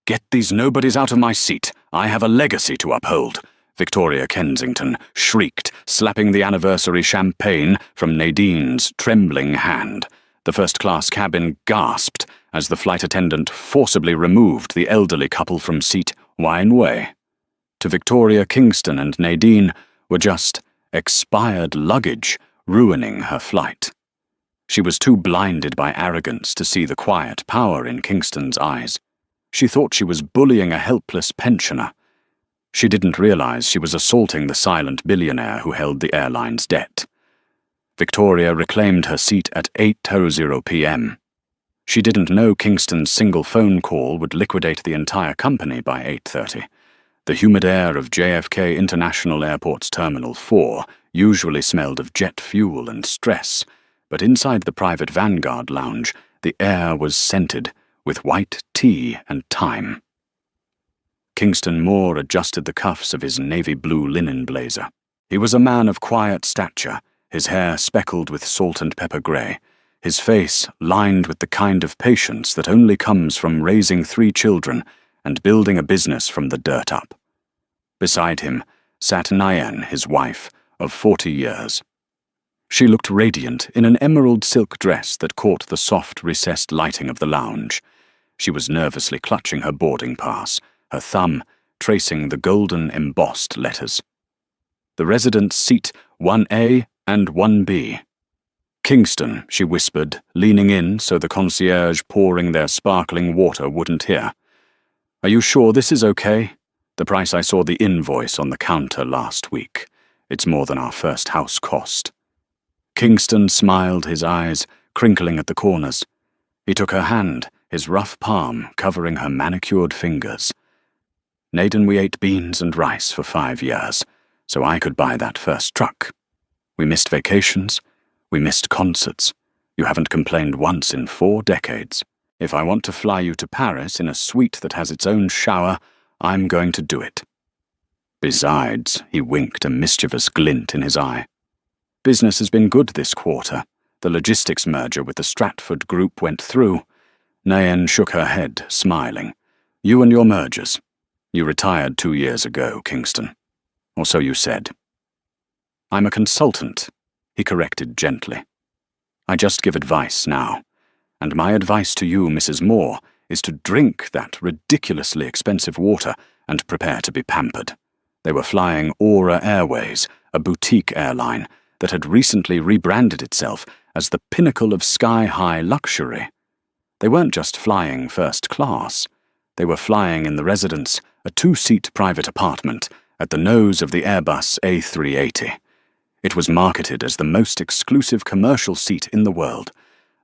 "Get these nobodies out of my seat. I have a legacy to uphold," Victoria Kensington shrieked, slapping the anniversary champagne from Nadine's trembling hand. The first-class cabin gasped as the flight attendant forcibly removed the elderly couple from seat Wine Way. To Victoria, Kingston and Nadine were just expired luggage ruining her flight. She was too blinded by arrogance to see the quiet power in Kingston's eyes. She thought she was bullying a helpless pensioner. She didn't realize she was assaulting the silent billionaire who held the airline's debt. Victoria reclaimed her seat at 8:00 p.m. She didn't know Kingston's single phone call would liquidate the entire company by 8:30. The humid air of JFK International Airport's Terminal 4 usually smelled of jet fuel and stress, but inside the private Vanguard lounge, the air was scented with white tea and thyme. Kingston Moore adjusted the cuffs of his navy blue linen blazer. He was a man of quiet stature, his hair speckled with salt and pepper grey, his face lined with the kind of patience that only comes from raising 3 children and building a business from the dirt up. Beside him sat Nayan, his wife, of 40 years. She looked radiant in an emerald silk dress that caught the soft, recessed lighting of the lounge. She was nervously clutching her boarding pass, her thumb tracing the golden embossed letters. The residents' seat 1A and 1B. "Kingston," she whispered, leaning in so the concierge pouring their sparkling water wouldn't hear. "Are you sure this is okay? The price I saw the invoice on the counter last week. It's more than our first house cost." Kingston smiled, his eyes crinkling at the corners. He took her hand, his rough palm covering her manicured fingers. "Naden, we ate beans and rice for 5 years, so I could buy that first truck. We missed vacations, we missed concerts. You haven't complained once in 4 decades. If I want to fly you to Paris in a suite that has its own shower, I'm going to do it." Besides, he winked, a mischievous glint in his eye. "Business has been good this quarter. The logistics merger with the Stratford Group went through." Nayan shook her head, smiling. "You and your mergers. You retired 2 years ago, Kingston. Or so you said." "I'm a consultant," he corrected gently. "I just give advice now. And my advice to you, Mrs. Moore, is to drink that ridiculously expensive water and prepare to be pampered." They were flying Aura Airways, a boutique airline that had recently rebranded itself as the pinnacle of sky-high luxury. They weren't just flying first class. They were flying in the residence, a 2-seat private apartment, at the nose of the Airbus A380. It was marketed as the most exclusive commercial seat in the world.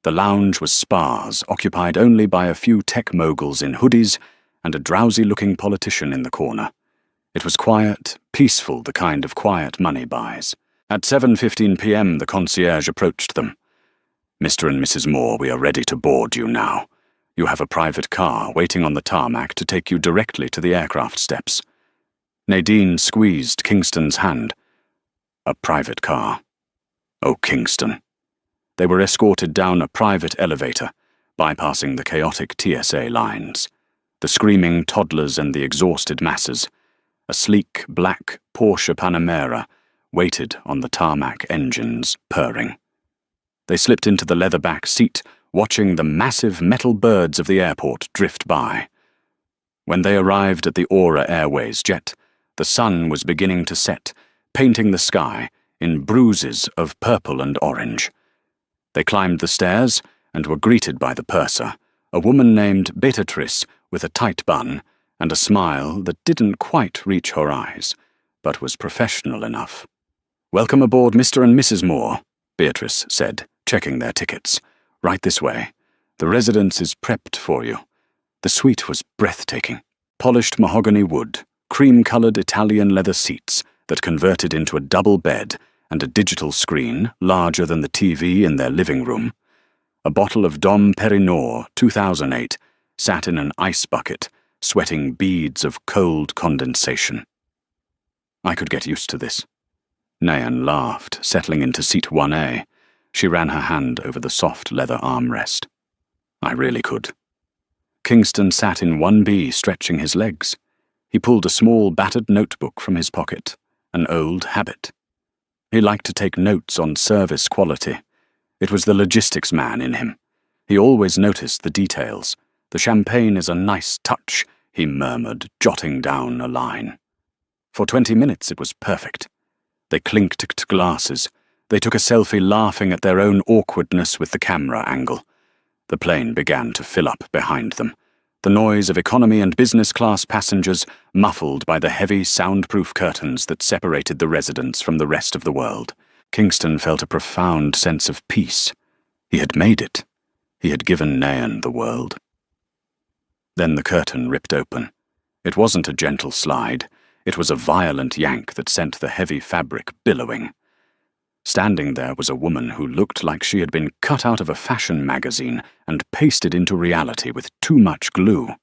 The lounge was sparse, occupied only by a few tech moguls in hoodies and a drowsy-looking politician in the corner. It was quiet, peaceful, the kind of quiet money buys. At 7:15 p.m. the concierge approached them. "Mr. and Mrs. Moore, we are ready to board you now. You have a private car waiting on the tarmac to take you directly to the aircraft steps." Nadine squeezed Kingston's hand. "A private car. Oh, Kingston." They were escorted down a private elevator, bypassing the chaotic TSA lines, the screaming toddlers and the exhausted masses. A sleek, black Porsche Panamera waited on the tarmac engines, purring. They slipped into the leather-back seat, watching the massive metal birds of the airport drift by. When they arrived at the Aura Airways jet, the sun was beginning to set, painting the sky in bruises of purple and orange. They climbed the stairs and were greeted by the purser, a woman named Beatrice with a tight bun and a smile that didn't quite reach her eyes, but was professional enough. "Welcome aboard, Mr. and Mrs. Moore," Beatrice said, checking their tickets. "Right this way. The residence is prepped for you." The suite was breathtaking. Polished mahogany wood, cream-colored Italian leather seats that converted into a double bed and a digital screen larger than the TV in their living room. A bottle of Dom Perignon 2008 sat in an ice bucket, sweating beads of cold condensation. "I could get used to this." Nayan laughed, settling into seat 1A. She ran her hand over the soft leather armrest. "I really could." Kingston sat in 1B, stretching his legs. He pulled a small, battered notebook from his pocket, an old habit. He liked to take notes on service quality. It was the logistics man in him. He always noticed the details. "The champagne is a nice touch," he murmured, jotting down a line. For 20 minutes it was perfect. They clinked glasses. They took a selfie laughing at their own awkwardness with the camera angle. The plane began to fill up behind them. The noise of economy and business class passengers muffled by the heavy soundproof curtains that separated the residents from the rest of the world. Kingston felt a profound sense of peace. He had made it. He had given Nairn the world. Then the curtain ripped open. It wasn't a gentle slide. It was a violent yank that sent the heavy fabric billowing. Standing there was a woman who looked like she had been cut out of a fashion magazine and pasted into reality with too much glue.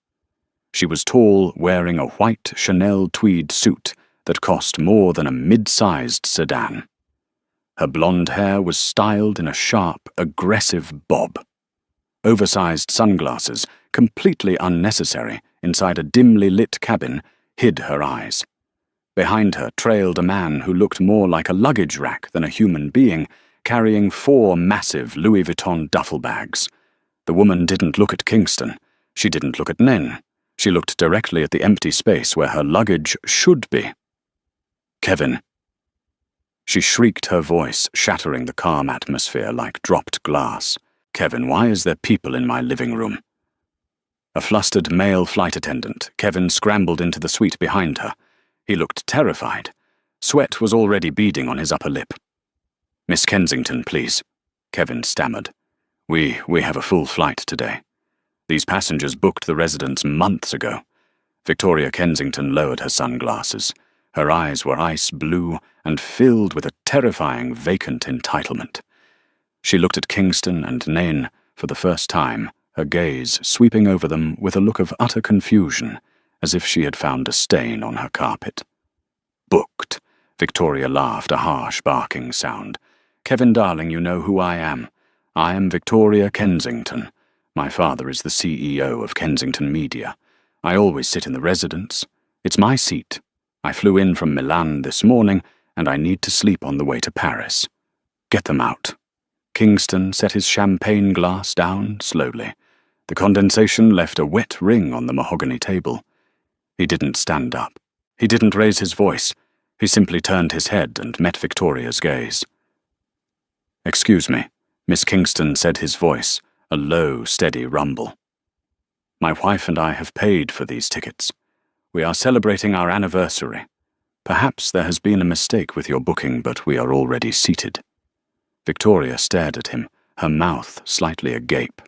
She was tall, wearing a white Chanel tweed suit that cost more than a mid-sized sedan. Her blonde hair was styled in a sharp, aggressive bob. Oversized sunglasses, completely unnecessary, inside a dimly lit cabin, hid her eyes. Behind her trailed a man who looked more like a luggage rack than a human being, carrying 4 massive Louis Vuitton duffel bags. The woman didn't look at Kingston. She didn't look at Nen. She looked directly at the empty space where her luggage should be. "Kevin." She shrieked, her voice shattering the calm atmosphere like dropped glass. "Kevin, why is there people in my living room?" A flustered male flight attendant, Kevin scrambled into the suite behind her. He looked terrified. Sweat was already beading on his upper lip. "Miss Kensington, please," Kevin stammered. We have a full flight today. These passengers booked the residence months ago." Victoria Kensington lowered her sunglasses. Her eyes were ice blue and filled with a terrifying, vacant entitlement. She looked at Kingston and Nain for the first time, her gaze sweeping over them with a look of utter confusion, as if she had found a stain on her carpet. "Booked." Victoria laughed, a harsh, barking sound. "Kevin, darling, you know who I am. I am Victoria Kensington. My father is the CEO of Kensington Media. I always sit in the residence. It's my seat. I flew in from Milan this morning, and I need to sleep on the way to Paris. Get them out." Kingston set his champagne glass down slowly. The condensation left a wet ring on the mahogany table. He didn't stand up. He didn't raise his voice. He simply turned his head and met Victoria's gaze. "Excuse me," Miss Kingston said, his voice a low, steady rumble. "My wife and I have paid for these tickets. We are celebrating our anniversary. Perhaps there has been a mistake with your booking, but we are already seated." Victoria stared at him, her mouth slightly agape.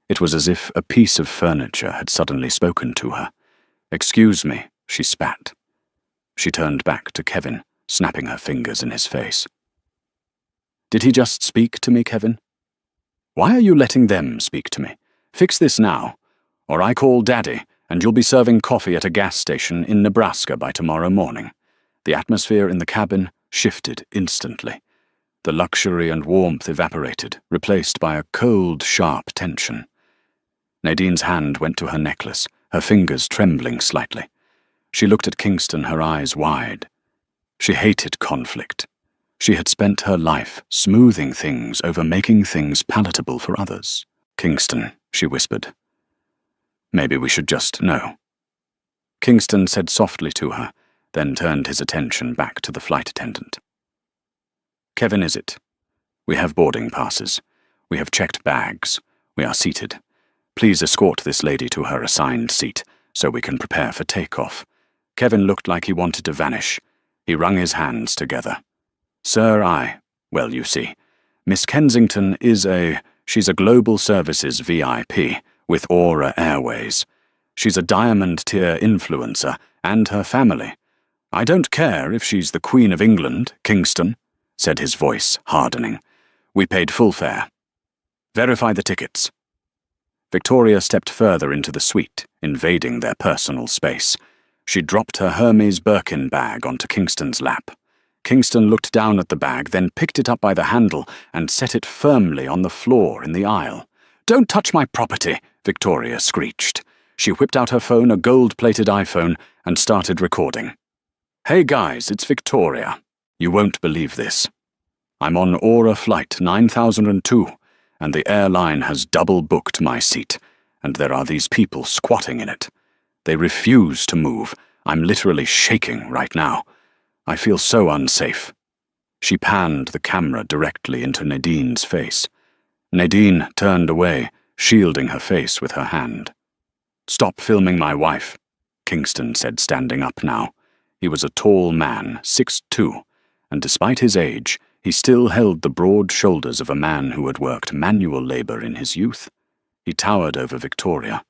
It was as if a piece of furniture had suddenly spoken to her. "Excuse me," she spat. She turned back to Kevin, snapping her fingers in his face. "Did he just speak to me, Kevin? Why are you letting them speak to me? Fix this now, or I call Daddy, and you'll be serving coffee at a gas station in Nebraska by tomorrow morning." The atmosphere in the cabin shifted instantly. The luxury and warmth evaporated, replaced by a cold, sharp tension. Nadine's hand went to her necklace, her fingers trembling slightly. She looked at Kingston, her eyes wide. She hated conflict. She had spent her life smoothing things over making things palatable for others. "Kingston," she whispered. "Maybe we should just know." Kingston said softly to her, then turned his attention back to the flight attendant. "Kevin, is it? We have boarding passes. We have checked bags. We are seated. Please escort this lady to her assigned seat, so we can prepare for takeoff." Kevin looked like he wanted to vanish. He wrung his hands together. "Sir, well, you see, Miss Kensington she's a global services VIP with Aura Airways. She's a diamond-tier influencer, and her family. I don't care if she's the Queen of England, Kingston," said his voice, hardening. "We paid full fare. Verify the tickets." Victoria stepped further into the suite, invading their personal space. She dropped her Hermes Birkin bag onto Kingston's lap. Kingston looked down at the bag, then picked it up by the handle and set it firmly on the floor in the aisle. "Don't touch my property," Victoria screeched. She whipped out her phone, a gold-plated iPhone, and started recording. "Hey guys, it's Victoria. You won't believe this. I'm on Aura Flight 9002, and the airline has double-booked my seat, and there are these people squatting in it. They refuse to move. I'm literally shaking right now. I feel so unsafe." She panned the camera directly into Nadine's face. Nadine turned away, shielding her face with her hand. "Stop filming my wife," Kingston said, standing up now. He was a tall man, 6'2", and despite his age, he still held the broad shoulders of a man who had worked manual labor in his youth. He towered over Victoria.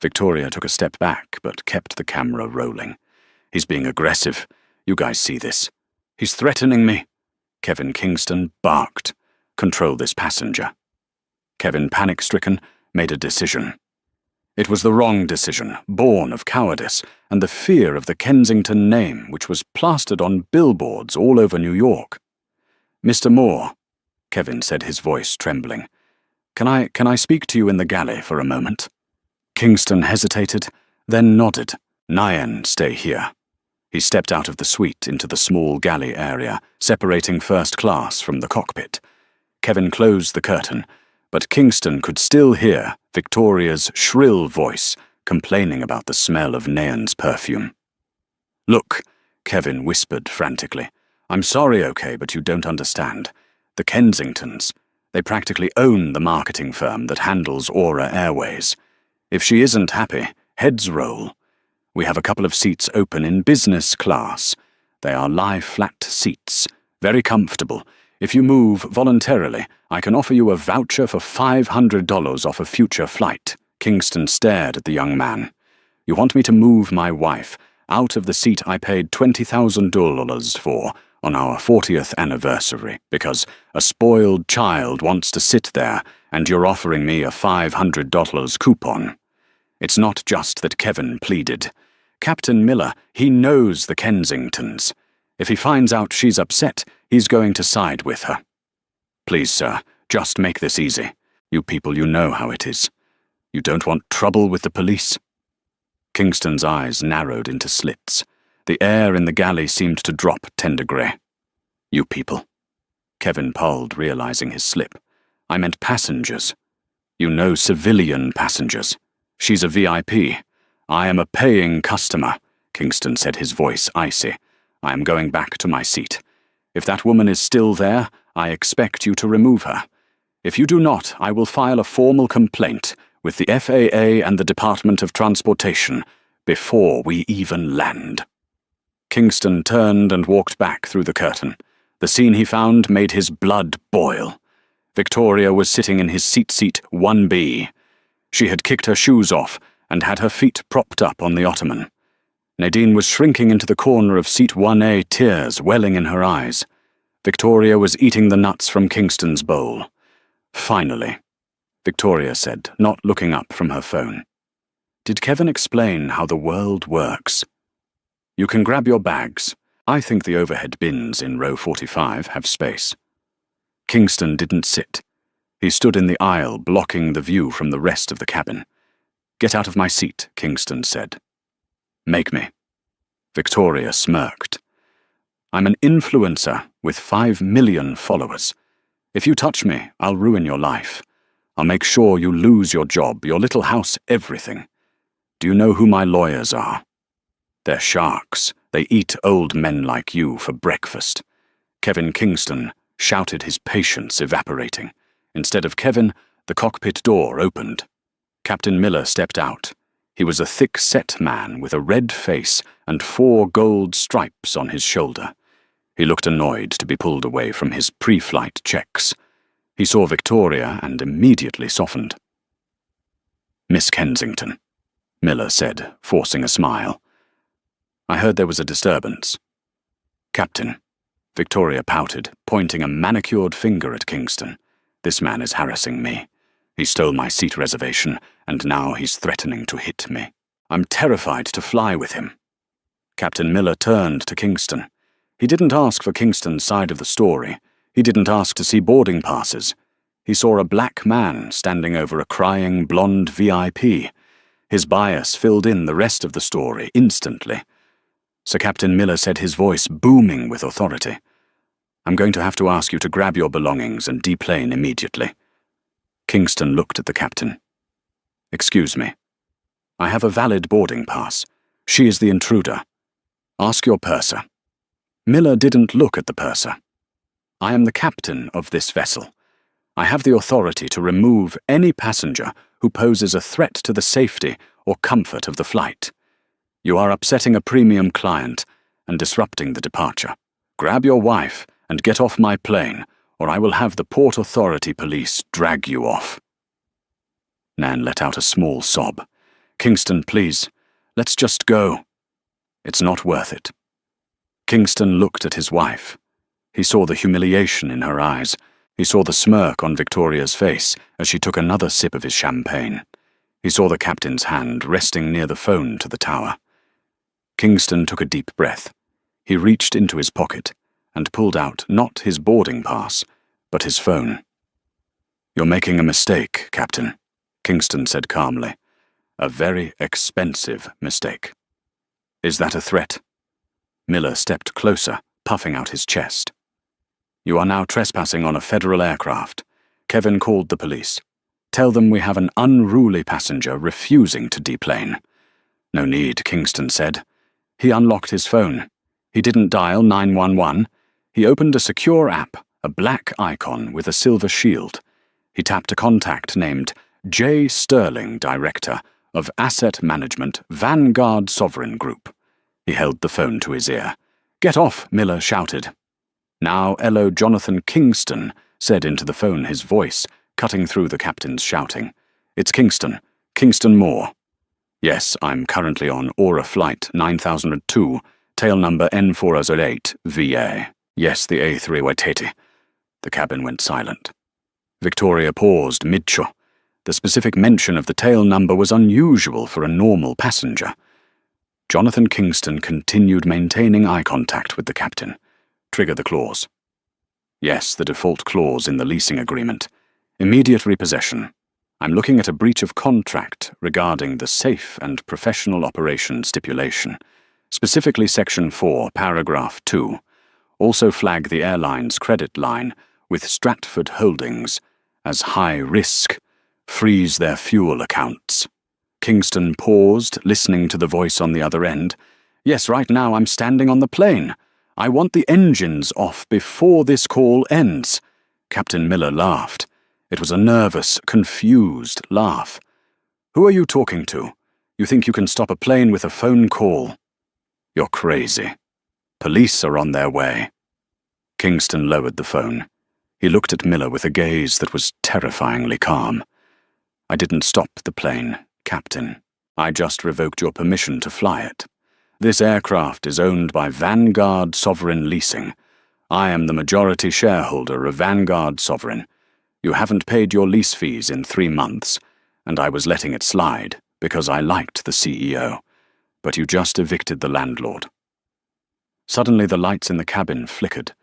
Victoria took a step back, but kept the camera rolling. "He's being aggressive. You guys see this. He's threatening me." Kevin Kingston barked. "Control this passenger." Kevin, panic-stricken, made a decision. It was the wrong decision, born of cowardice and the fear of the Kensington name, which was plastered on billboards all over New York. "Mr. Moore," Kevin said, his voice trembling, Can I speak to you in the galley for a moment?" Kingston hesitated, then nodded. "Nyan, stay here." He stepped out of the suite into the small galley area, separating first class from the cockpit. Kevin closed the curtain, but Kingston could still hear Victoria's shrill voice complaining about the smell of Nyan's perfume. "Look," Kevin whispered frantically. "I'm sorry, okay, but you don't understand. The Kensingtons, they practically own the marketing firm that handles Aura Airways. If she isn't happy, heads roll. We have a couple of seats open in business class. They are lie-flat seats, very comfortable. If you move voluntarily, I can offer you a voucher for $500 off a future flight." Kingston stared at the young man. "You want me to move my wife out of the seat I paid $20,000 for on our 40th anniversary because a spoiled child wants to sit there and you're offering me a $500 coupon." It's not just that Kevin pleaded. Captain Miller, he knows the Kensingtons. If he finds out she's upset, he's going to side with her. "Please, sir, just make this easy. You people, you know how it is. You don't want trouble with the police?" Kingston's eyes narrowed into slits. The air in the galley seemed to drop 10 degrees. "You people." Kevin pulled, realizing his slip. "I meant passengers. You know, civilian passengers. She's a VIP. I am a paying customer," Kingston said, his voice icy. "I am going back to my seat. If that woman is still there, I expect you to remove her. If you do not, I will file a formal complaint with the FAA and the Department of Transportation before we even land." Kingston turned and walked back through the curtain. The scene he found made his blood boil. Victoria was sitting in his seat 1B. She had kicked her shoes off and had her feet propped up on the ottoman. Nadine was shrinking into the corner of seat 1A, tears welling in her eyes. Victoria was eating the nuts from Kingston's bowl. "Finally," Victoria said, not looking up from her phone. "Did Kevin explain how the world works?" "You can grab your bags. I think the overhead bins in row 45 have space." Kingston didn't sit. He stood in the aisle, blocking the view from the rest of the cabin. "Get out of my seat," Kingston said. "Make me." Victoria smirked. "I'm an influencer with 5 million followers. If you touch me, I'll ruin your life. I'll make sure you lose your job, your little house, everything. Do you know who my lawyers are? They're sharks. They eat old men like you for breakfast." Kevin Kingston shouted, his patience evaporating. Instead of Kevin, the cockpit door opened. Captain Miller stepped out. He was a thick-set man with a red face and 4 gold stripes on his shoulder. He looked annoyed to be pulled away from his pre-flight checks. He saw Victoria and immediately softened. "Miss Kensington," Miller said, forcing a smile. "I heard there was a disturbance." "Captain," Victoria pouted, pointing a manicured finger at Kingston. "This man is harassing me. He stole my seat reservation, and now he's threatening to hit me. I'm terrified to fly with him." Captain Miller turned to Kingston. He didn't ask for Kingston's side of the story. He didn't ask to see boarding passes. He saw a black man standing over a crying blonde VIP. His bias filled in the rest of the story instantly. Sir Captain Miller said, his voice booming with authority, "I'm going to have to ask you to grab your belongings and deplane immediately." Kingston looked at the captain. "Excuse me. I have a valid boarding pass. She is the intruder. Ask your purser." Miller didn't look at the purser. "I am the captain of this vessel. I have the authority to remove any passenger who poses a threat to the safety or comfort of the flight. You are upsetting a premium client and disrupting the departure. Grab your wife and get off my plane, or I will have the Port Authority police drag you off." Nan let out a small sob. "Kingston, please, let's just go." "It's not worth it." Kingston looked at his wife. He saw the humiliation in her eyes. He saw the smirk on Victoria's face as she took another sip of his champagne. He saw the captain's hand resting near the phone to the tower. Kingston took a deep breath. He reached into his pocket and pulled out not his boarding pass, but his phone. "You're making a mistake, Captain," Kingston said calmly. "A very expensive mistake." "Is that a threat?" Miller stepped closer, puffing out his chest. "You are now trespassing on a federal aircraft. Kevin called the police. Tell them we have an unruly passenger refusing to deplane." "No need," Kingston said. He unlocked his phone. He didn't dial 911. He opened a secure app, a black icon with a silver shield. He tapped a contact named J. Sterling, Director of Asset Management, Vanguard Sovereign Group. He held the phone to his ear. "Get off," Miller shouted. "Now, hello, Jonathan Kingston," said into the phone, his voice cutting through the captain's shouting. "It's Kingston. Kingston Moore." "Yes, I'm currently on Aura Flight 9002, tail number N4008, VA. Yes, the A3 Waititi." The cabin went silent. Victoria paused mid-show. The specific mention of the tail number was unusual for a normal passenger. Jonathan Kingston continued maintaining eye contact with the captain. "Trigger the clause." "Yes, the default clause in the leasing agreement. Immediate repossession. I'm looking at a breach of contract regarding the safe and professional operation stipulation, specifically Section 4, Paragraph 2. Also flag the airline's credit line with Stratford Holdings as high risk. Freeze their fuel accounts." Kingston paused, listening to the voice on the other end. "Yes, right now I'm standing on the plane. I want the engines off before this call ends." Captain Miller laughed. It was a nervous, confused laugh. "Who are you talking to? You think you can stop a plane with a phone call? You're crazy. Police are on their way." Kingston lowered the phone. He looked at Miller with a gaze that was terrifyingly calm. "I didn't stop the plane, Captain. I just revoked your permission to fly it. This aircraft is owned by Vanguard Sovereign Leasing. I am the majority shareholder of Vanguard Sovereign. You haven't paid your lease fees in 3 months, and I was letting it slide because I liked the CEO. But you just evicted the landlord." Suddenly the lights in the cabin flickered.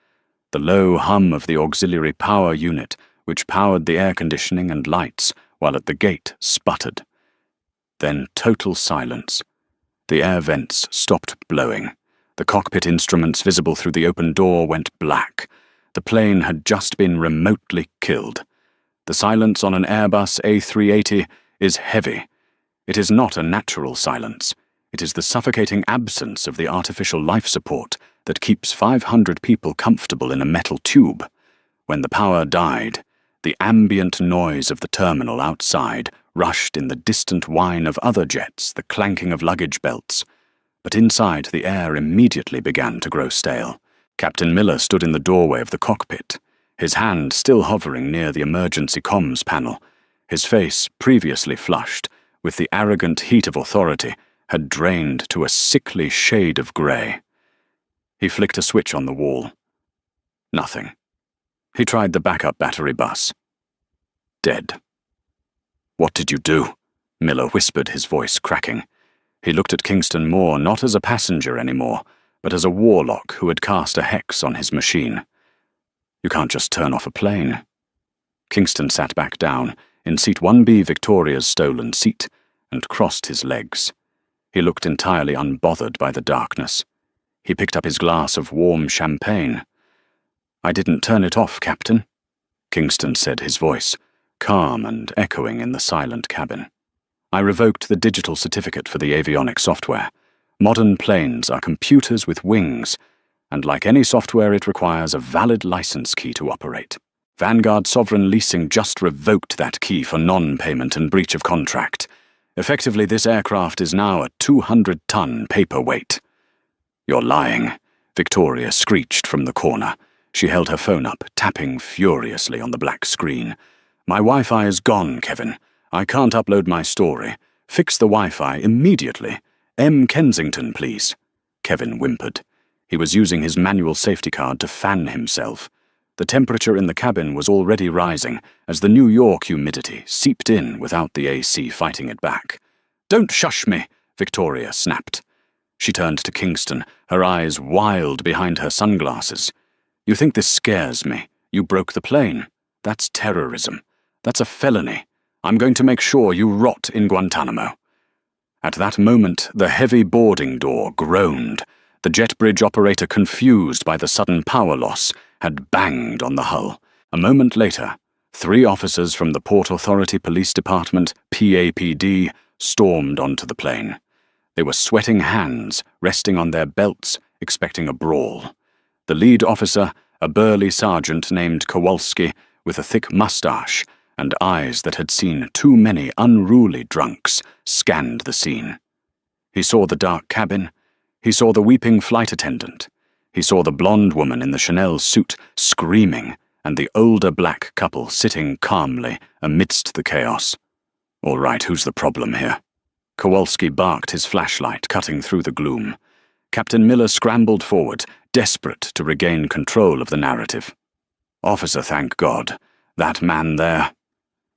The low hum of the auxiliary power unit, which powered the air conditioning and lights while at the gate, sputtered. Then total silence. The air vents stopped blowing. The cockpit instruments visible through the open door went black. The plane had just been remotely killed. The silence on an Airbus A380 is heavy. It is not a natural silence. It is the suffocating absence of the artificial life support that keeps 500 people comfortable in a metal tube. When the power died, the ambient noise of the terminal outside rushed in the distant whine of other jets, the clanking of luggage belts. But inside, the air immediately began to grow stale. Captain Miller stood in the doorway of the cockpit, his hand still hovering near the emergency comms panel. His face, previously flushed with the arrogant heat of authority, had drained to a sickly shade of grey. He flicked a switch on the wall. Nothing. He tried the backup battery bus. Dead. "What did you do?" Miller whispered, his voice cracking. He looked at Kingston Moore not as a passenger anymore, but as a warlock who had cast a hex on his machine. "You can't just turn off a plane." Kingston sat back down, in seat 1B Victoria's stolen seat, and crossed his legs. He looked entirely unbothered by the darkness. He picked up his glass of warm champagne. "I didn't turn it off, Captain," Kingston said, his voice calm and echoing in the silent cabin. "I revoked the digital certificate for the avionics software. Modern planes are computers with wings, and like any software, it requires a valid license key to operate. Vanguard Sovereign Leasing just revoked that key for non-payment and breach of contract. Effectively, this aircraft is now a 200-ton paperweight." "You're lying," Victoria screeched from the corner. She held her phone up, tapping furiously on the black screen. "My Wi-Fi is gone, Kevin. I can't upload my story. Fix the Wi-Fi immediately. M. Kensington, please." Kevin whimpered. He was using his manual safety card to fan himself. The temperature in the cabin was already rising as the New York humidity seeped in without the AC fighting it back. "Don't shush me," Victoria snapped. She turned to Kingston, her eyes wild behind her sunglasses. "You think this scares me? You broke the plane. That's terrorism. That's a felony. I'm going to make sure you rot in Guantanamo." At that moment, the heavy boarding door groaned. The jet bridge operator, confused by the sudden power loss, had banged on the hull. A moment later, 3 officers from the Port Authority Police Department, PAPD, stormed onto the plane. They were sweating hands, resting on their belts, expecting a brawl. The lead officer, a burly sergeant named Kowalski, with a thick mustache and eyes that had seen too many unruly drunks, scanned the scene. He saw the dark cabin. He saw the weeping flight attendant. He saw the blonde woman in the Chanel suit screaming, and the older black couple sitting calmly amidst the chaos. "All right, who's the problem here?" Kowalski barked, his flashlight cutting through the gloom. Captain Miller scrambled forward, desperate to regain control of the narrative. "Officer, thank God. That man there."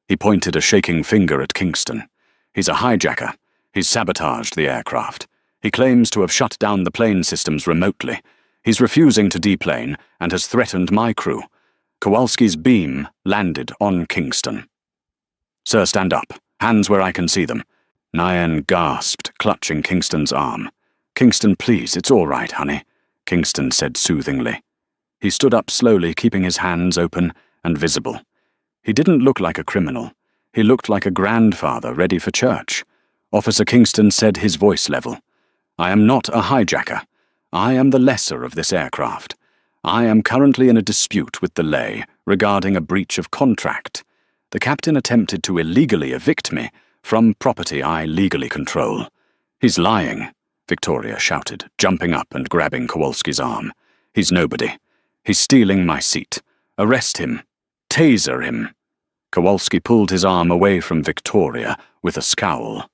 He pointed a shaking finger at Kingston. "He's a hijacker. He's sabotaged the aircraft. He claims to have shut down the plane systems remotely. He's refusing to deplane and has threatened my crew." Kowalski's beam landed on Kingston. "Sir, stand up. Hands where I can see them." Nyan gasped, clutching Kingston's arm. "Kingston, please, it's all right, honey," Kingston said soothingly. He stood up slowly, keeping his hands open and visible. He didn't look like a criminal. He looked like a grandfather ready for church. Officer Kingston said, his voice level, "I am not a hijacker. I am the lessor of this aircraft. I am currently in a dispute with the lay regarding a breach of contract. The captain attempted to illegally evict me from property I legally control." "He's lying," Victoria shouted, jumping up and grabbing Kowalski's arm. "He's nobody. He's stealing my seat. Arrest him. Taser him." Kowalski pulled his arm away from Victoria with a scowl.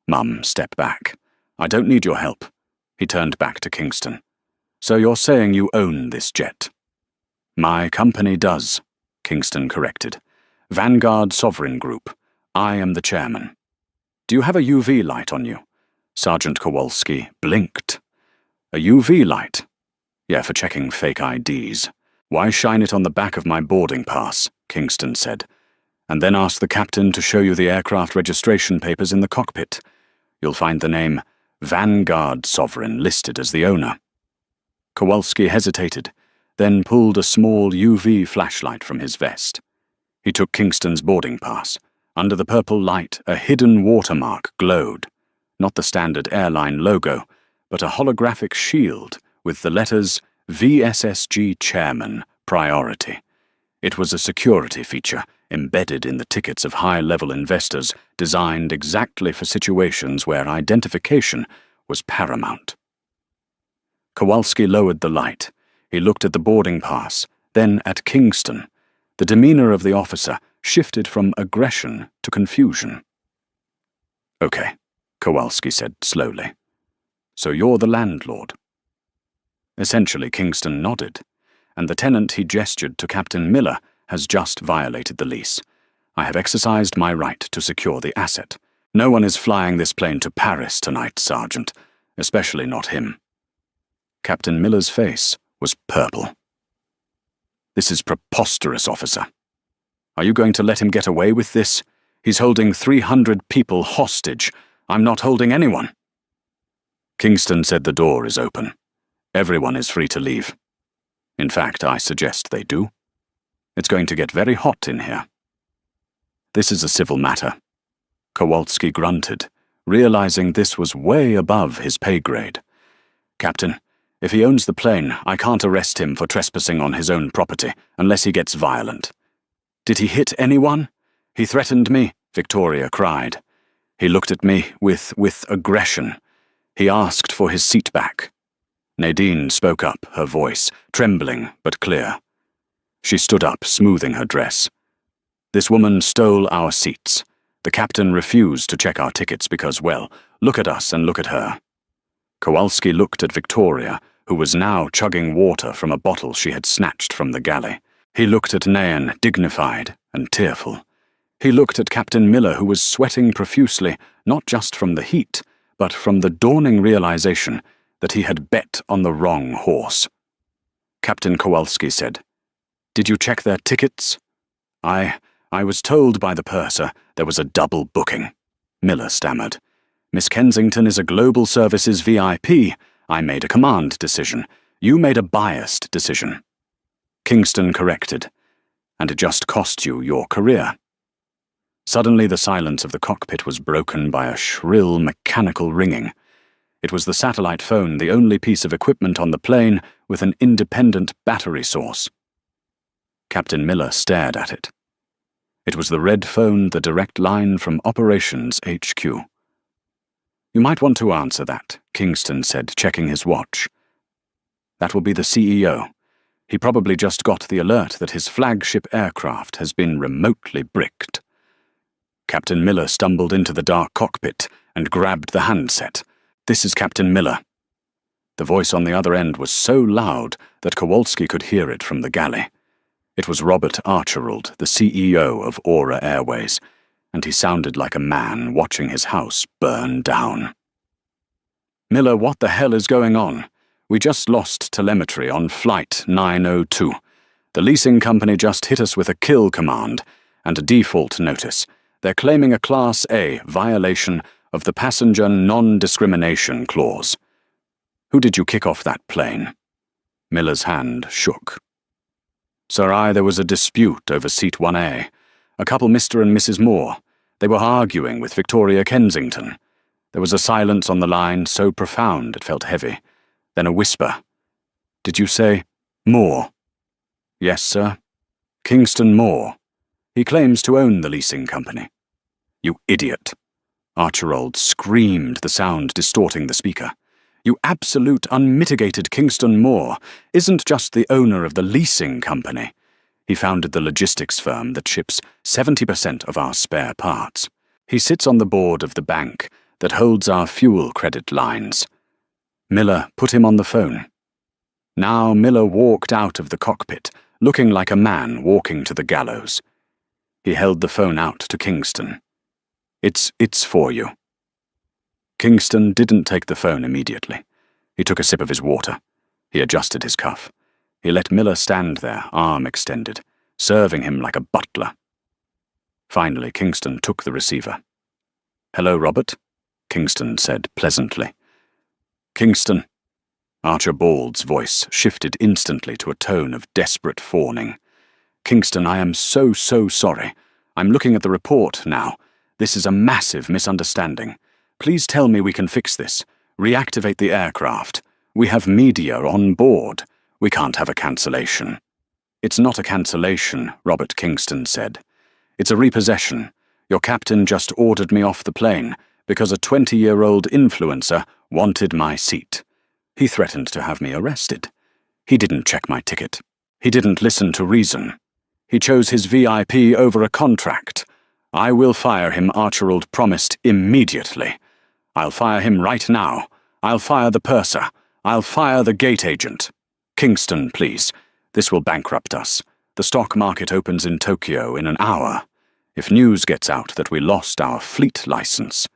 "Mum, step back. I don't need your help." He turned back to Kingston. "So you're saying you own this jet?" "My company does," Kingston corrected. "Vanguard Sovereign Group. I am the chairman." "Do you have a UV light on you?" Sergeant Kowalski blinked. "A UV light?" "Yeah, for checking fake IDs. Why shine it on the back of my boarding pass?" Kingston said. "And then ask the captain to show you the aircraft registration papers in the cockpit. You'll find the name Vanguard Sovereign listed as the owner." Kowalski hesitated, then pulled a small UV flashlight from his vest. He took Kingston's boarding pass. Under the purple light, a hidden watermark glowed. Not the standard airline logo, but a holographic shield with the letters VSSG Chairman Priority. It was a security feature embedded in the tickets of high-level investors, designed exactly for situations where identification was paramount. Kowalski lowered the light. He looked at the boarding pass, then at Kingston. The demeanor of the officer shifted from aggression to confusion. "Okay," Kowalski said slowly. "So you're the landlord?" Essentially, Kingston nodded, and the tenant he gestured to Captain Miller has just violated the lease. I have exercised my right to secure the asset. No one is flying this plane to Paris tonight, Sergeant, especially not him. Captain Miller's face was purple. "This is preposterous, officer. Are you going to let him get away with this?" He's holding 300 people hostage. I'm not holding anyone." Kingston said the door is open. Everyone is free to leave. In fact, I suggest they do. It's going to get very hot in here. This is a civil matter. Kowalski grunted, realizing this was way above his pay grade. "Captain, if he owns the plane, I can't arrest him for trespassing on his own property, unless he gets violent." "Did he hit anyone?" "He threatened me," Victoria cried. "He looked at me with aggression. He asked for his seat back." Nadine spoke up, her voice trembling but clear. She stood up, smoothing her dress. "This woman stole our seats. The captain refused to check our tickets because, well, look at us and look at her." Kowalski looked at Victoria, who was now chugging water from a bottle she had snatched from the galley. He looked at Nairn, dignified and tearful. He looked at Captain Miller, who was sweating profusely, not just from the heat, but from the dawning realization that he had bet on the wrong horse. Captain Kowalski said, "Did you check their tickets?" I was told by the purser there was a double booking," Miller stammered. "Miss Kensington is a Global Services VIP. I made a command decision. You made a biased decision." Kingston corrected, "And it just cost you your career." Suddenly the silence of the cockpit was broken by a shrill mechanical ringing. It was the satellite phone, the only piece of equipment on the plane with an independent battery source. Captain Miller stared at it. It was the red phone, the direct line from Operations HQ. "You might want to answer that," Kingston said, checking his watch. "That will be the CEO. He probably just got the alert that his flagship aircraft has been remotely bricked." Captain Miller stumbled into the dark cockpit and grabbed the handset. "This is Captain Miller." The voice on the other end was so loud that Kowalski could hear it from the galley. It was Robert Archibald, the CEO of Aura Airways, and he sounded like a man watching his house burn down. "Miller, what the hell is going on? We just lost telemetry on Flight 902. The leasing company just hit us with a kill command and a default notice. They're claiming a Class A violation of the Passenger Non-Discrimination Clause." "Who did you kick off that plane?" Miller's hand shook. "Sir, there was a dispute over Seat 1A. A couple, Mr. and Mrs. Moore. They were arguing with Victoria Kensington. There was a silence on the line, so profound it felt heavy. Then a whisper. 'Did you say Moore?' "Yes, sir. Kingston Moore. He claims to own the leasing company." "You idiot!" Archibald screamed, the sound distorting the speaker. "You absolute unmitigated Kingston Moore isn't just the owner of the leasing company. He founded the logistics firm that ships 70% of our spare parts. He sits on the board of the bank that holds our fuel credit lines." Miller put him on the phone. Now Miller walked out of the cockpit, looking like a man walking to the gallows. He held the phone out to Kingston. It's for you." Kingston didn't take the phone immediately. He took a sip of his water. He adjusted his cuff. He let Miller stand there, arm extended, serving him like a butler. Finally, Kingston took the receiver. "Hello, Robert," Kingston said pleasantly. "Kingston." Archibald's voice shifted instantly to a tone of desperate fawning. "Kingston, I am so sorry. I'm looking at the report now. This is a massive misunderstanding. Please tell me we can fix this. Reactivate the aircraft. We have media on board. We can't have a cancellation." "It's not a cancellation," Robert Kingston said. "It's a repossession. Your captain just ordered me off the plane because a 20-year-old influencer wanted my seat. He threatened to have me arrested. He didn't check my ticket. He didn't listen to reason. He chose his VIP over a contract. I will fire him," Archibald promised, "immediately. I'll fire him right now. I'll fire the purser. I'll fire the gate agent. Kingston, please. This will bankrupt us. The stock market opens in Tokyo in an hour. If news gets out that we lost our fleet license."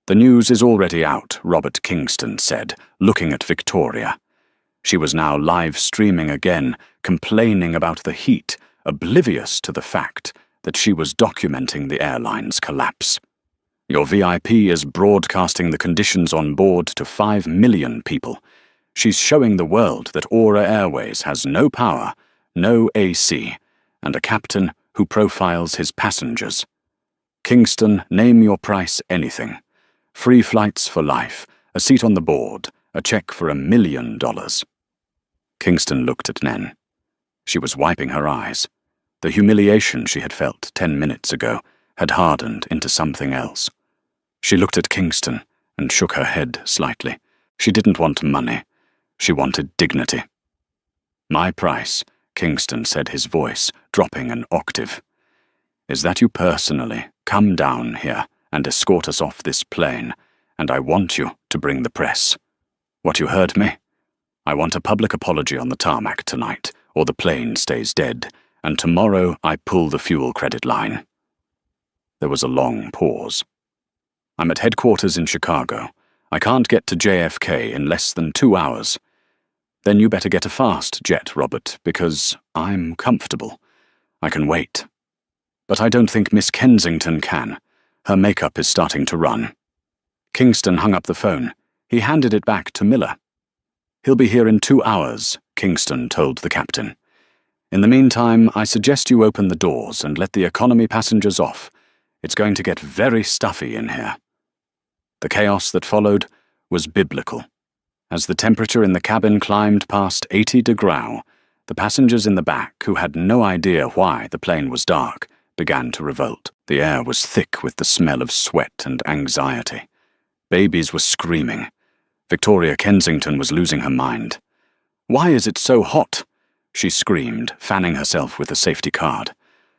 "The news is already out," Robert Kingston said, looking at Victoria. She was now live streaming again, complaining about the heat, oblivious to the fact that she was documenting the airline's collapse. Your VIP is broadcasting the conditions on board to 5 million people. She's showing the world that Aura Airways has no power, no AC, and a captain who profiles his passengers. Kingston, name your price anything. Free flights for life, a seat on the board, a check for $1 million. Kingston looked at Nen. She was wiping her eyes. The humiliation she had felt 10 minutes ago had hardened into something else. She looked at Kingston and shook her head slightly. She didn't want money. She wanted dignity. "My price," Kingston said, his voice dropping an octave, "is that you personally come down here and escort us off this plane, and I want you to bring the press. What, you heard me? I want a public apology on the tarmac tonight, or the plane stays dead, and tomorrow I pull the fuel credit line." There was a long pause. "I'm at headquarters in Chicago. I can't get to JFK in less than 2 hours." "Then you better get a fast jet, Robert, because I'm comfortable. I can wait. But I don't think Miss Kensington can. Her makeup is starting to run." Kingston hung up the phone. He handed it back to Miller. "He'll be here in 2 hours," Kingston told the captain. "In the meantime, I suggest you open the doors and let the economy passengers off. It's going to get very stuffy in here." The chaos that followed was biblical. As the temperature in the cabin climbed past 80 degrees, the passengers in the back, who had no idea why the plane was dark, began to revolt. The air was thick with the smell of sweat and anxiety. Babies were screaming. Victoria Kensington was losing her mind. "Why is it so hot?" she screamed, fanning herself with a safety card.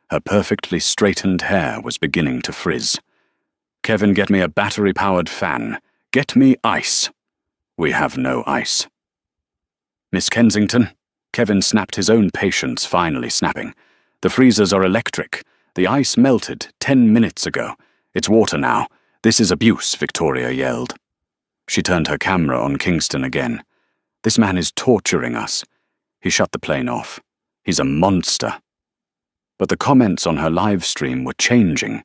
Her perfectly straightened hair was beginning to frizz. "Kevin, get me a battery-powered fan. Get me ice." "We have no ice." "Miss Kensington," Kevin snapped, his own patience finally snapping. "The freezers are electric. The ice melted 10 minutes ago. It's water now. This is abuse," Victoria yelled. She turned her camera on Kingston again. "This man is torturing us." He shut the plane off. "He's a monster." But the comments on her live stream were changing.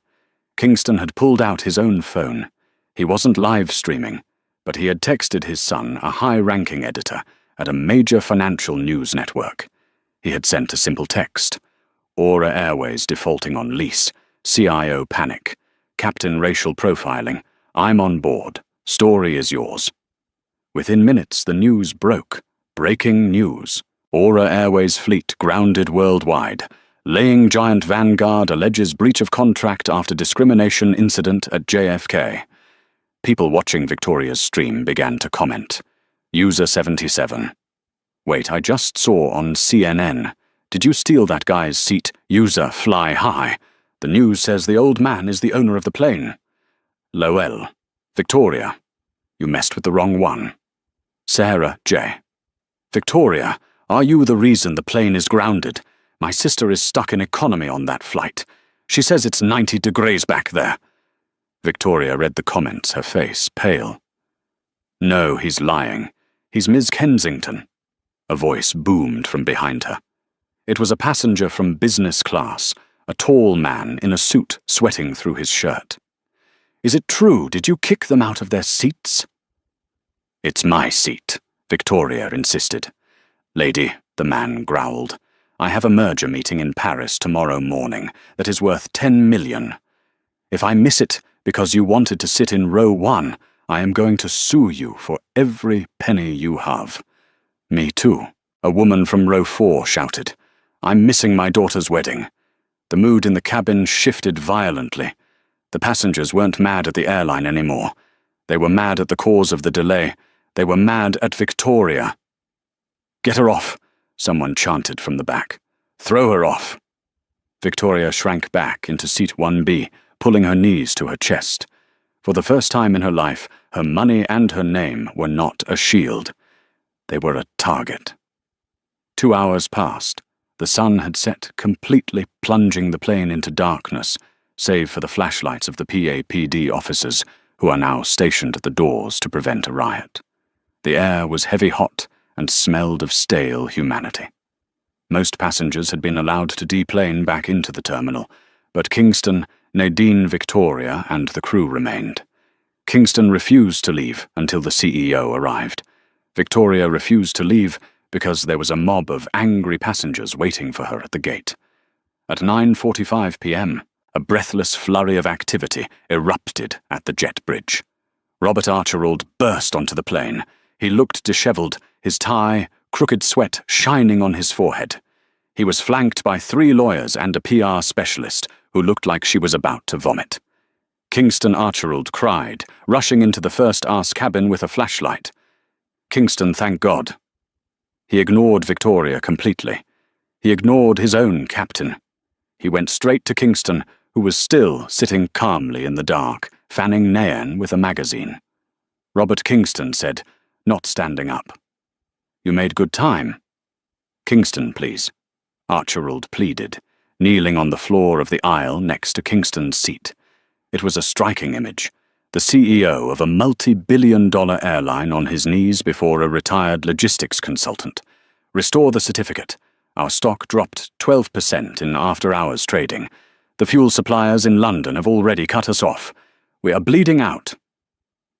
Kingston had pulled out his own phone. He wasn't live streaming, but he had texted his son, a high-ranking editor at a major financial news network. He had sent a simple text: "Aura Airways defaulting on lease. CIO panic. Captain racial profiling. I'm on board. Story is yours." Within minutes, the news broke. Breaking news. Aura Airways fleet grounded worldwide. Laying giant Vanguard alleges breach of contract after discrimination incident at JFK. People watching Victoria's stream began to comment. User 77. "Wait, I just saw on CNN. Did you steal that guy's seat? User fly high. The news says the old man is the owner of the plane." Lowell. "Victoria, you messed with the wrong one." Sarah J. "Victoria, are you the reason the plane is grounded? My sister is stuck in economy on that flight. She says it's 90 degrees back there." Victoria read the comments, her face pale. "No, he's lying. He's Miss Kensington." A voice boomed from behind her. It was a passenger from business class, a tall man in a suit sweating through his shirt. "Is it true? Did you kick them out of their seats?" "It's my seat," Victoria insisted. "Lady," the man growled, "I have a merger meeting in Paris tomorrow morning that is worth 10 million. If I miss it because you wanted to sit in row 1, I am going to sue you for every penny you have." "Me too," a woman from row 4 shouted. "I'm missing my daughter's wedding." The mood in the cabin shifted violently. The passengers weren't mad at the airline anymore. They were mad at the cause of the delay. They were mad at Victoria. "Get her off," someone chanted from the back. "Throw her off." Victoria shrank back into seat 1B, pulling her knees to her chest. For the first time in her life, her money and her name were not a shield. They were a target. 2 hours passed. The sun had set, completely plunging the plane into darkness, save for the flashlights of the PAPD officers, who are now stationed at the doors to prevent a riot. The air was heavy hot and smelled of stale humanity. Most passengers had been allowed to deplane back into the terminal, But Kingston, Nadine, Victoria, and the crew remained. Kingston refused to leave until the CEO arrived. Victoria refused to leave because there was a mob of angry passengers waiting for her at the gate. At 9:45 p.m., a breathless flurry of activity erupted at the jet bridge. Robert Archibald burst onto the plane. He looked dishevelled, his tie, crooked sweat shining on his forehead. He was flanked by 3 lawyers and a PR specialist who looked like she was about to vomit. Kingston Archibald cried, rushing into the first-class cabin with a flashlight. Kingston thanked God. He ignored Victoria completely. He ignored his own captain. He went straight to Kingston, who was still sitting calmly in the dark, fanning Nairn with a magazine. Robert Kingston said, not standing up. "You made good time." "Kingston, please," Archibald pleaded, kneeling on the floor of the aisle next to Kingston's seat. It was a striking image. The CEO of a multi-billion-dollar airline on his knees before a retired logistics consultant. "Restore the certificate. Our stock dropped 12% in after-hours trading. The fuel suppliers in London have already cut us off. We are bleeding out."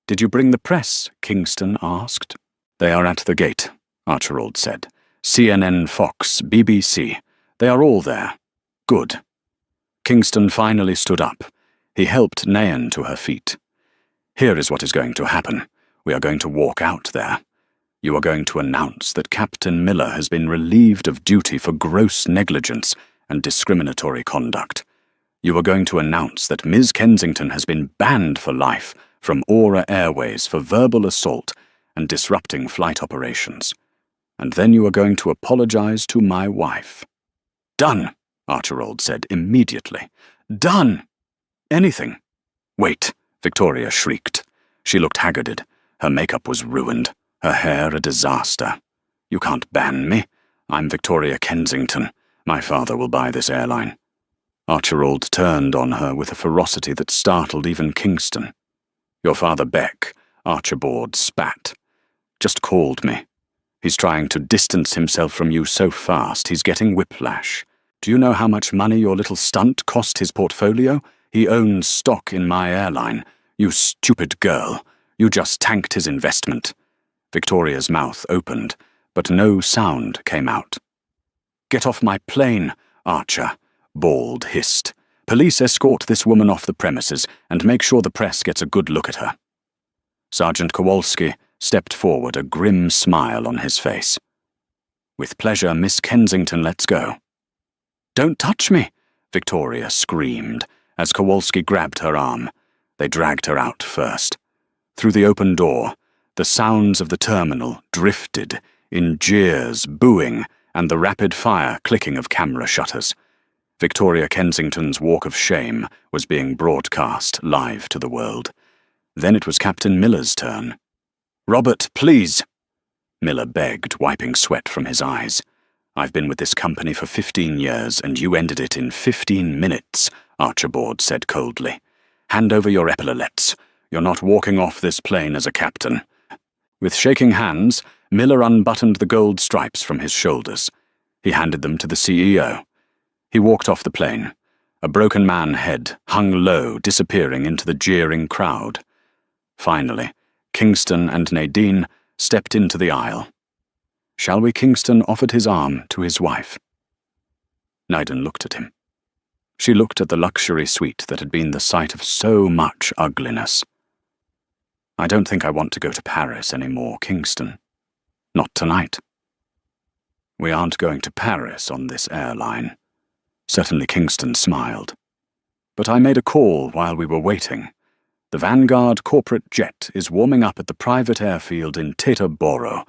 "Did you bring the press?" Kingston asked. "They are at the gate," Archibald said. "CNN, Fox, BBC. They are all there." "Good." Kingston finally stood up. He helped Nairn to her feet. "Here is what is going to happen. We are going to walk out there. You are going to announce that Captain Miller has been relieved of duty for gross negligence and discriminatory conduct. You are going to announce that Ms. Kensington has been banned for life from Aura Airways for verbal assault and disrupting flight operations. And then you are going to apologize to my wife." "Done," Archibald said immediately. "Done! Anything." "Wait," Victoria shrieked. She looked haggarded. Her makeup was ruined, her hair a disaster. "You can't ban me. I'm Victoria Kensington. My father will buy this airline." Archibald turned on her with a ferocity that startled even Kingston. "Your father Beck," Archibald spat, "just called me. He's trying to distance himself from you so fast he's getting whiplash. Do you know how much money your little stunt cost his portfolio? He owns stock in my airline. You stupid girl. You just tanked his investment." Victoria's mouth opened, but no sound came out. "Get off my plane, Archer," Bald hissed. "Police escort this woman off the premises and make sure the press gets a good look at her." Sergeant Kowalski stepped forward, a grim smile on his face. "With pleasure, Miss Kensington, let's go." "Don't touch me!" Victoria screamed as Kowalski grabbed her arm. They dragged her out first. Through the open door, the sounds of the terminal drifted in jeers, booing, and the rapid-fire clicking of camera shutters. Victoria Kensington's walk of shame was being broadcast live to the world. Then it was Captain Miller's turn. "Robert, please," Miller begged, wiping sweat from his eyes. "I've been with this company for 15 years, and you ended it in 15 minutes, Archibald said coldly. "Hand over your epaulets. You're not walking off this plane as a captain." With shaking hands, Miller unbuttoned the gold stripes from his shoulders. He handed them to the CEO. He walked off the plane. A broken man head hung low, disappearing into the jeering crowd. Finally, Kingston and Nadine stepped into the aisle. "Shall we?" Kingston offered his arm to his wife. Nairn looked at him. She looked at the luxury suite that had been the site of so much ugliness. "I don't think I want to go to Paris anymore, Kingston. Not tonight." "We aren't going to Paris on this airline." Certainly Kingston smiled. "But I made a call while we were waiting. The Vanguard corporate jet is warming up at the private airfield in Teterboro,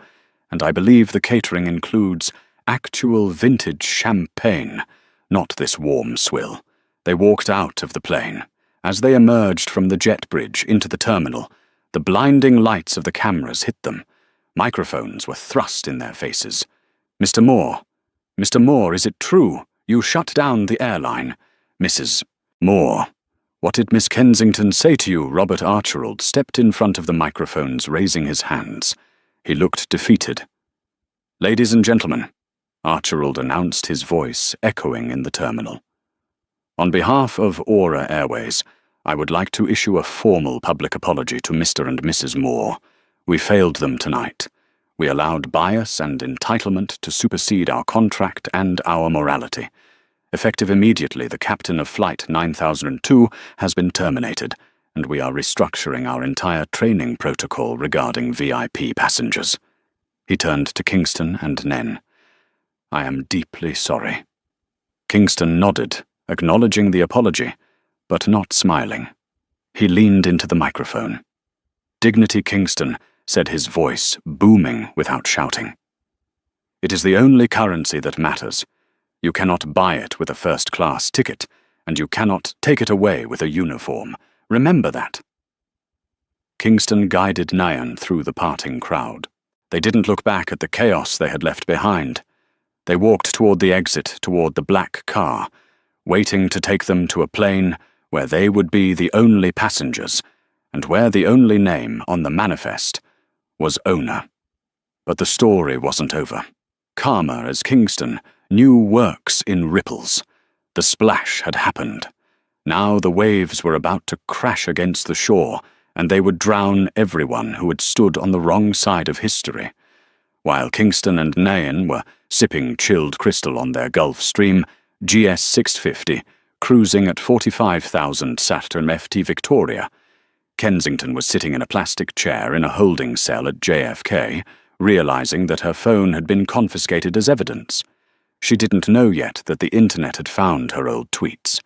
and I believe the catering includes actual vintage champagne, not this warm swill." They walked out of the plane. As they emerged from the jet bridge into the terminal, the blinding lights of the cameras hit them. Microphones were thrust in their faces. "Mr. Moore. Mr. Moore, is it true? You shut down the airline." "Mrs. Moore. What did Miss Kensington say to you?" Robert Archibald stepped in front of the microphones, raising his hands. He looked defeated. "Ladies and gentlemen," Archibald announced, his voice echoing in the terminal. On behalf of Aura Airways, I would like to issue a formal public apology to Mr. and Mrs. Moore. We failed them tonight. We allowed bias and entitlement to supersede our contract and our morality. Effective immediately, the captain of Flight 9002 has been terminated, and we are restructuring our entire training protocol regarding VIP passengers. He turned to Kingston and Nen. I am deeply sorry. Kingston nodded, acknowledging the apology, but not smiling. He leaned into the microphone. Dignity Kingston, said his voice, booming without shouting. It is the only currency that matters. You cannot buy it with a first-class ticket, and you cannot take it away with a uniform. Remember that. Kingston guided Nyan through the parting crowd. They didn't look back at the chaos they had left behind. They walked toward the exit, toward the black car, waiting to take them to a plane where they would be the only passengers, and where the only name on the manifest was owner. But the story wasn't over. Calmer as Kingston, new works in ripples. The splash had happened. Now the waves were about to crash against the shore, and they would drown everyone who had stood on the wrong side of history. While Kingston and Nyan were sipping chilled crystal on their Gulf Stream, GS 650, cruising at 45,000 Saturn FT Victoria, Kensington was sitting in a plastic chair in a holding cell at JFK, realizing that her phone had been confiscated as evidence. She didn't know yet that the internet had found her old tweets.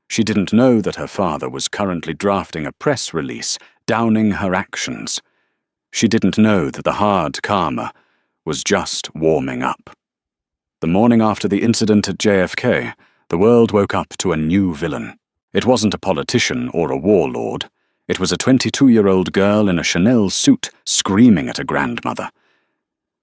She didn't know that her father was currently drafting a press release downing her actions. She didn't know that the hard karma was just warming up. The morning after the incident at JFK, the world woke up to a new villain. It wasn't a politician or a warlord. It was a 22-year-old girl in a Chanel suit screaming at a grandmother.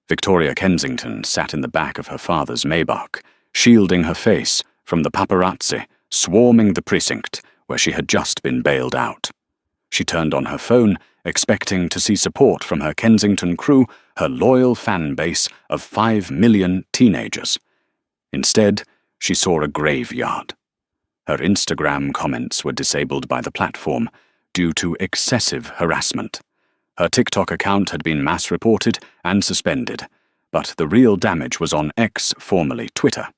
Victoria Kensington sat in the back of her father's Maybach, shielding her face from the paparazzi swarming the precinct where she had just been bailed out. She turned on her phone, expecting to see support from her Kensington crew, her loyal fan base of 5 million teenagers. Instead, she saw a graveyard. Her Instagram comments were disabled by the platform due to excessive harassment. Her TikTok account had been mass-reported and suspended, but the real damage was on X, formerly Twitter.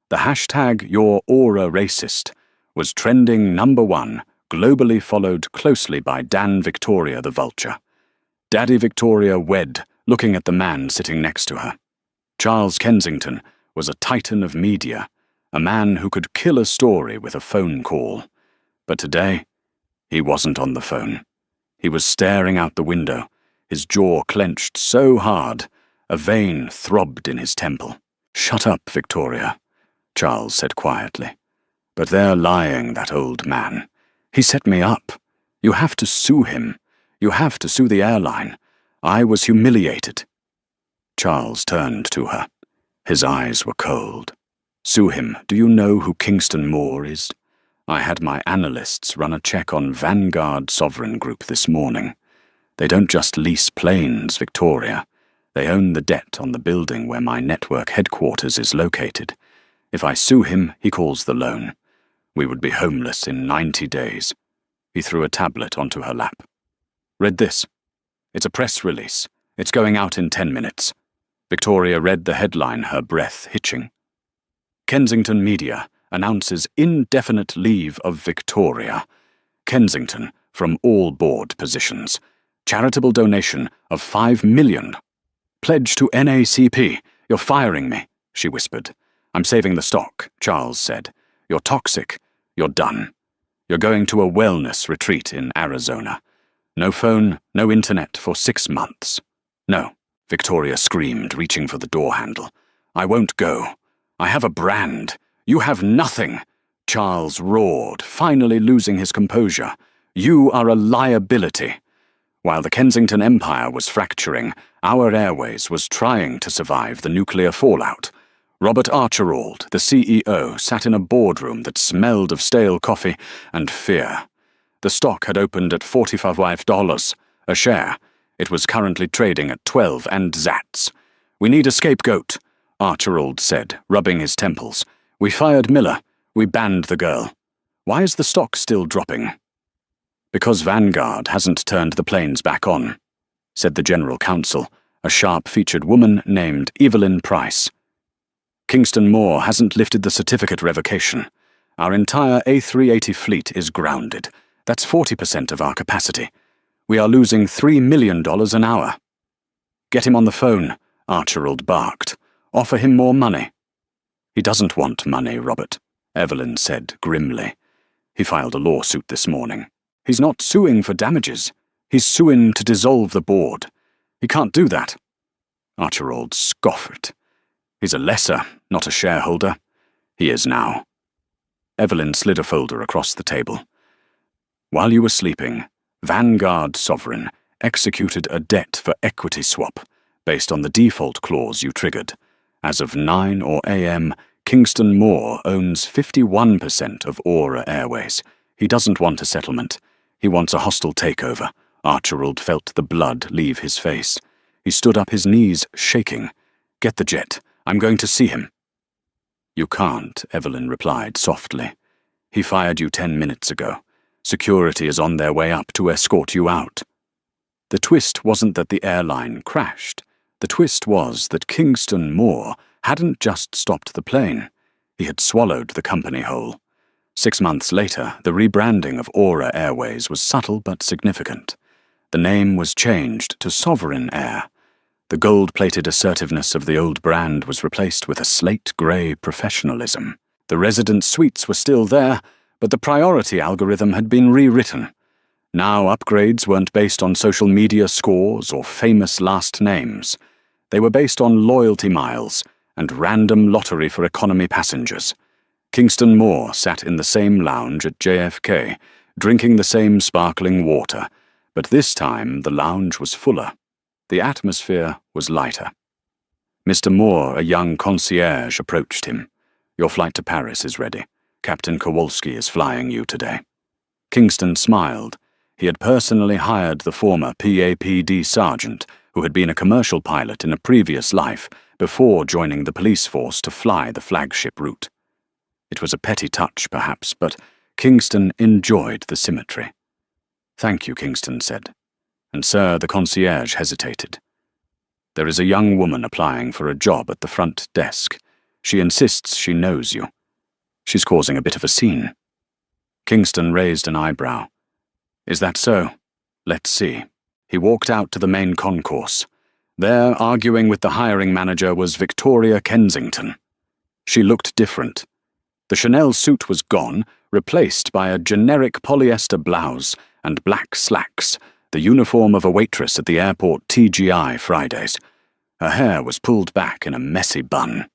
The hashtag #YourAuraRacist was trending #1, globally followed closely by Dan Victoria the Vulture. Daddy Victoria wed, looking at the man sitting next to her. Charles Kensington was a titan of media, a man who could kill a story with a phone call. But today, he wasn't on the phone. He was staring out the window, his jaw clenched so hard, a vein throbbed in his temple. "Shut up, Victoria," Charles said quietly. "But they're lying, that old man. He set me up. You have to sue him. You have to sue the airline. I was humiliated." Charles turned to her. His eyes were cold. "Sue him. Do you know who Kingston Moore is? I had my analysts run a check on Vanguard Sovereign Group this morning. They don't just lease planes, Victoria. They own the debt on the building where my network headquarters is located. If I sue him, he calls the loan. We would be homeless in 90 days. He threw a tablet onto her lap. "Read this. It's a press release. It's going out in 10 minutes. Victoria read the headline, her breath hitching. Kensington Media announces indefinite leave of Victoria. Kensington from all board positions. Charitable donation of 5 million. Pledge to NACP. You're firing me, she whispered. I'm saving the stock, Charles said. You're toxic. You're done. You're going to a wellness retreat in Arizona. No phone, no internet for 6 months. No, Victoria screamed, reaching for the door handle. I won't go. I have a brand. You have nothing. Charles roared, finally losing his composure. You are a liability. While the Kensington Empire was fracturing, our airways was trying to survive the nuclear fallout. Robert Archibald, the CEO, sat in a boardroom that smelled of stale coffee and fear. The stock had opened at $45 a share. It was currently trading at 12 and zats. We need a scapegoat, Archibald said, rubbing his temples. We fired Miller. We banned the girl. Why is the stock still dropping? Because Vanguard hasn't turned the planes back on, said the General Counsel, a sharp-featured woman named Evelyn Price. Kingston Moore hasn't lifted the certificate revocation. Our entire A380 fleet is grounded. That's 40% of our capacity. We are losing $3 million an hour. Get him on the phone, Archibald barked. Offer him more money. He doesn't want money, Robert, Evelyn said grimly. He filed a lawsuit this morning. He's not suing for damages. He's suing to dissolve the board. He can't do that. Archibald scoffed. He's a lessor, not a shareholder. He is now. Evelyn slid a folder across the table. While you were sleeping, Vanguard Sovereign executed a debt for equity swap based on the default clause you triggered. As of 9 a.m., Kingston Moore owns 51% of Aura Airways. He doesn't want a settlement. He wants a hostile takeover. Archibald felt the blood leave his face. He stood up, his knees shaking. Get the jet. I'm going to see him. You can't, Evelyn replied softly. He fired you 10 minutes ago. Security is on their way up to escort you out. The twist wasn't that the airline crashed. The twist was that Kingston Moore hadn't just stopped the plane. He had swallowed the company whole. 6 months later, the rebranding of Aura Airways was subtle but significant. The name was changed to Sovereign Air. The gold-plated assertiveness of the old brand was replaced with a slate-grey professionalism. The resident suites were still there, but the priority algorithm had been rewritten. Now upgrades weren't based on social media scores or famous last names. They were based on loyalty miles and random lottery for economy passengers. Kingston Moore sat in the same lounge at JFK, drinking the same sparkling water, but this time the lounge was fuller. The atmosphere was lighter. Mr. Moore, a young concierge, approached him. Your flight to Paris is ready. Captain Kowalski is flying you today. Kingston smiled. He had personally hired the former PAPD sergeant, who had been a commercial pilot in a previous life, before joining the police force to fly the flagship route. It was a petty touch, perhaps, but Kingston enjoyed the symmetry. Thank you, Kingston said. And sir, the concierge hesitated. There is a young woman applying for a job at the front desk. She insists she knows you. She's causing a bit of a scene. Kingston raised an eyebrow. Is that so? Let's see. He walked out to the main concourse. There, arguing with the hiring manager, was Victoria Kensington. She looked different. The Chanel suit was gone, replaced by a generic polyester blouse and black slacks, the uniform of a waitress at the airport TGI Fridays. Her hair was pulled back in a messy bun.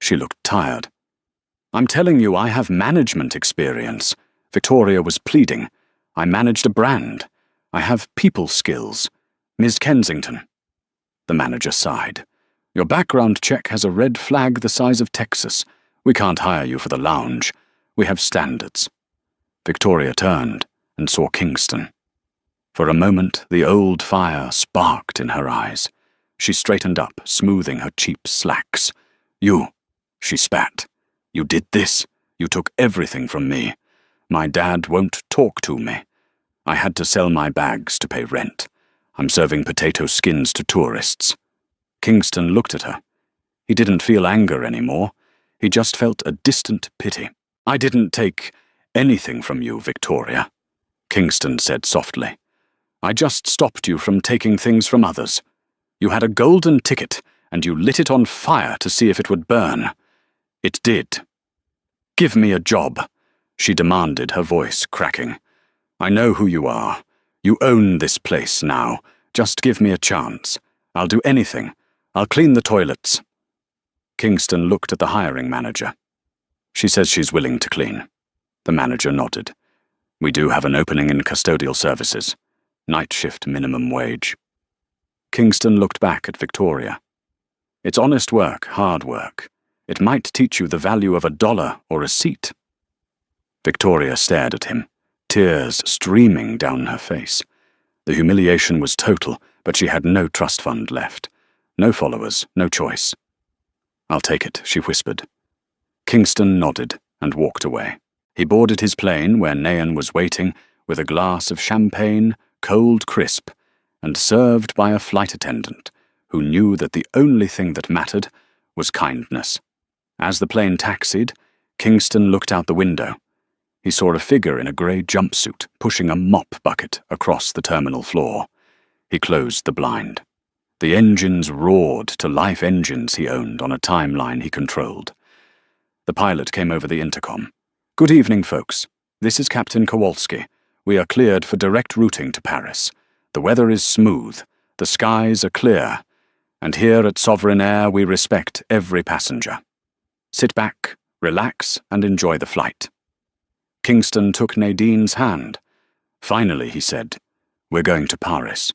She looked tired. I'm telling you, I have management experience. Victoria was pleading. I managed a brand. I have people skills. Ms. Kensington. The manager sighed. Your background check has a red flag the size of Texas. We can't hire you for the lounge. We have standards. Victoria turned and saw Kingston. For a moment, the old fire sparked in her eyes. She straightened up, smoothing her cheap slacks. You, she spat. You did this. You took everything from me. My dad won't talk to me. I had to sell my bags to pay rent. I'm serving potato skins to tourists. Kingston looked at her. He didn't feel anger anymore. He just felt a distant pity. I didn't take anything from you, Victoria, Kingston said softly. I just stopped you from taking things from others. You had a golden ticket, and you lit it on fire to see if it would burn. It did. Give me a job, she demanded, her voice cracking. I know who you are. You own this place now. Just give me a chance. I'll do anything. I'll clean the toilets. Kingston looked at the hiring manager. She says she's willing to clean. The manager nodded. We do have an opening in custodial services. Night shift minimum wage. Kingston looked back at Victoria. It's honest work, hard work. It might teach you the value of $1 or a seat. Victoria stared at him, tears streaming down her face. The humiliation was total, but she had no trust fund left. No followers, no choice. I'll take it, she whispered. Kingston nodded and walked away. He boarded his plane where Nayan was waiting with a glass of champagne, cold crisp, and served by a flight attendant who knew that the only thing that mattered was kindness. As the plane taxied, Kingston looked out the window. He saw a figure in a grey jumpsuit pushing a mop bucket across the terminal floor. He closed the blind. The engines roared to life engines he owned on a timeline he controlled. The pilot came over the intercom. "Good evening, folks. This is Captain Kowalski. We are cleared for direct routing to Paris. The weather is smooth. The skies are clear. And here at Sovereign Air we respect every passenger. Sit back, relax, and enjoy the flight." Kingston took Nadine's hand. Finally, he said, "We're going to Paris."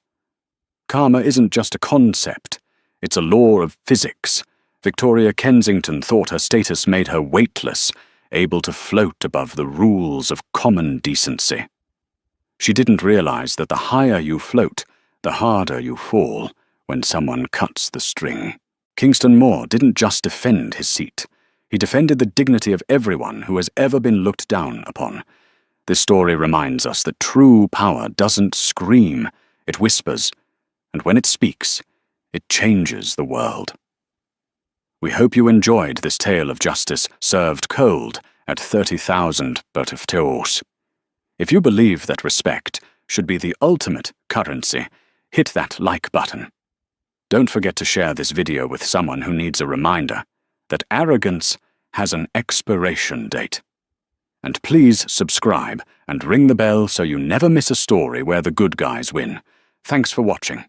Karma isn't just a concept. It's a law of physics. Victoria Kensington thought her status made her weightless, able to float above the rules of common decency. She didn't realize that the higher you float, the harder you fall when someone cuts the string. Kingston Moore didn't just defend his seat. He defended the dignity of everyone who has ever been looked down upon. This story reminds us that true power doesn't scream, it whispers, and when it speaks, it changes the world. We hope you enjoyed this tale of justice served cold at 30,000 Bertefteos. If you believe that respect should be the ultimate currency, hit that like button. Don't forget to share this video with someone who needs a reminder that arrogance has an expiration date. And please subscribe and ring the bell so you never miss a story where the good guys win. Thanks for watching.